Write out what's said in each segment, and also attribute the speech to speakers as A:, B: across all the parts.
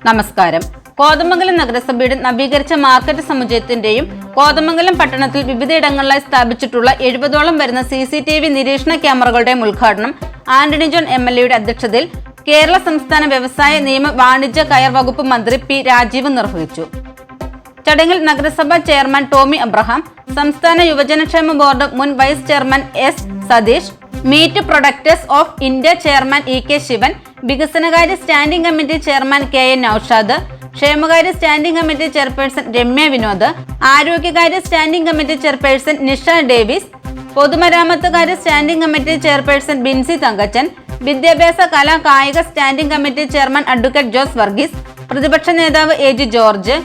A: നമസ്കാരം. കോതമംഗലം നഗരസഭയുടെ നവീകരിച്ച മാർക്കറ്റ് സമുച്ചയത്തിന്റെയും കോതമംഗലം പട്ടണത്തിൽ വിവിധയിടങ്ങളിലായി സ്ഥാപിച്ചിട്ടുള്ള 70ഓളം വരുന്ന CCTV നിരീക്ഷണ ക്യാമറകളുടെയും ഉദ്ഘാടനം ആന്റണി ജോൺ MLA അധ്യക്ഷതയിൽ കേരള സംസ്ഥാന വ്യവസായ നിയമ വാണിജ്യ കയർ വകുപ്പ് മന്ത്രി P. രാജീവ് നിർവഹിച്ചു. ചടങ്ങിൽ നഗരസഭാ ചെയർമാൻ ടോമി അബ്രഹാം, സംസ്ഥാന യുവജനക്ഷേമ ബോർഡ് മുൻ vice chairman S. Satheesh, meat products of India chairman E. K. Sivan, വികസനകാര്യ standing committee chairman K. N. Noushad, ക്ഷേമകാര്യ standing committee chairperson Remya Vinod, ആരോഗ്യകാര്യ standing committee chairperson Nisha Davis, പൊതുമരാമത്ത് കാര്യ standing committee chairperson Binsy Thankachan, വിദ്യാഭ്യാസ കലാ കായിക standing committee chairman advocate Jose Varghese, പ്രതിപക്ഷ നേതാവ് A. G. George,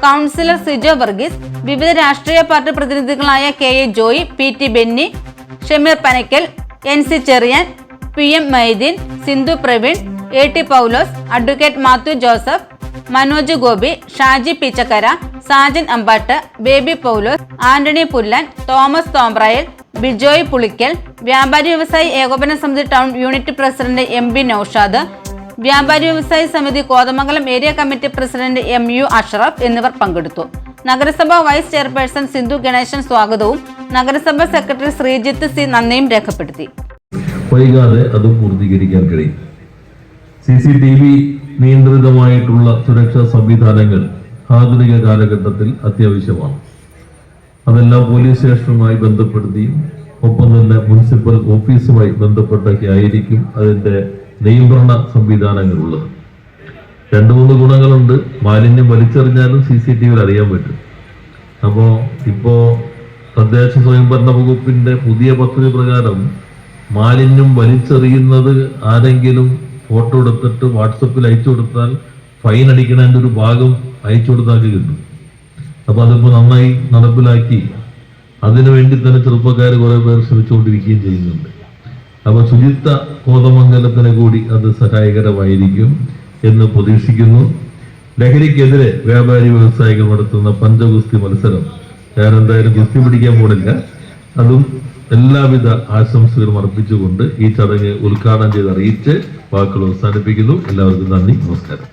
A: councillor Sijo Varghese, വിവിധ രാഷ്ട്രീയ പാർട്ടി പ്രതിനിധികളായ K. A. Joy, P. T. Benny, Shameer Panakkal, N. C. Cherian, P. M. Maideen, Sindhu Praveen, A. T. Paulose, advocate Mathew Joseph, Manoj Gopi, Shaji Peechakkara, Sajan Ambattu, Baby Paulose, Antony Pullan, Thomas Thombrayil, Bijoy Pulickal, വ്യാപാരി വ്യവസായി ഏകോപന സമിതി town unit president M. B. Noushad, വ്യാപാരി വ്യവസായി സമിതി Kothamangalam area committee president M. U. Ashraf എന്നിവർ പങ്കെടുത്തു. നഗരസഭാ വൈസ് ചെയർപേഴ്സൺ സിന്ധു ഗണേശൻ സ്വാഗതവും നഗരസഭാ സെക്രട്ടറി ശ്രീജിത്ത് C. നന്ദിയും രേഖപ്പെടുത്തി.
B: വൈകാതെ അത് പൂർത്തീകരിക്കാൻ കഴിയും. CCTV നിയന്ത്രിതമായിട്ടുള്ള സുരക്ഷാ സംവിധാനങ്ങൾ ആധുനിക കാലഘട്ടത്തിൽ അത്യാവശ്യമാണ്. അതെല്ലാം പോലീസ് സ്റ്റേഷനുമായി ബന്ധപ്പെടുത്തിയും ഒപ്പം തന്നെ മുനിസിപ്പൽ ഓഫീസുമായി ബന്ധപ്പെട്ടൊക്കെ ആയിരിക്കും അതിൻ്റെ നിയന്ത്രണ സംവിധാനങ്ങളുള്ളത്. 2-3 ഗുണങ്ങളുണ്ട്. മാലിന്യം വലിച്ചെറിഞ്ഞാലും CCTVയിൽ അറിയാൻ പറ്റും. അപ്പോൾ ഇപ്പോൾ തദ്ദേശ സ്വയംഭരണ വകുപ്പിൻ്റെ പുതിയ പദ്ധതി പ്രകാരം മാലിന്യം വലിച്ചെറിയുന്നത് ആരെങ്കിലും ഫോട്ടോ എടുത്തിട്ട് വാട്സപ്പിൽ അയച്ചു കൊടുത്താൽ ഫൈൻ അടിക്കണതിൻ്റെ ഒരു ഭാഗം അയച്ചു കൊടുത്താൽ കിട്ടും. അപ്പോൾ അതിപ്പോൾ നന്നായി നടപ്പിലാക്കി അതിനുവേണ്ടി തന്നെ ചെറുപ്പക്കാർ കുറേ പേർ ശ്രമിച്ചുകൊണ്ടിരിക്കുകയും ചെയ്യുന്നുണ്ട്. അപ്പോൾ ശുചിത്വ കോതമംഗലത്തിന് കൂടി അത് സഹായകരമായിരിക്കും എന്ന് പ്രതീക്ഷിക്കുന്നു. ലഹരിക്കെതിരെ വ്യാപാരി വ്യവസായികൾ നടത്തുന്ന പഞ്ചഗുസ്തി മത്സരം ഞാൻ എന്തായാലും ഗുസ്തി പിടിക്കാൻ പോണില്ല. അതും എല്ലാവിധ ആശംസകളും അർപ്പിച്ചുകൊണ്ട് ഈ ചടങ്ങ് ഉദ്ഘാടനം ചെയ്ത് അറിയിച്ച് വാക്കുകൾ അവസാനിപ്പിക്കുന്നു. എല്ലാവർക്കും നന്ദി, നമസ്കാരം.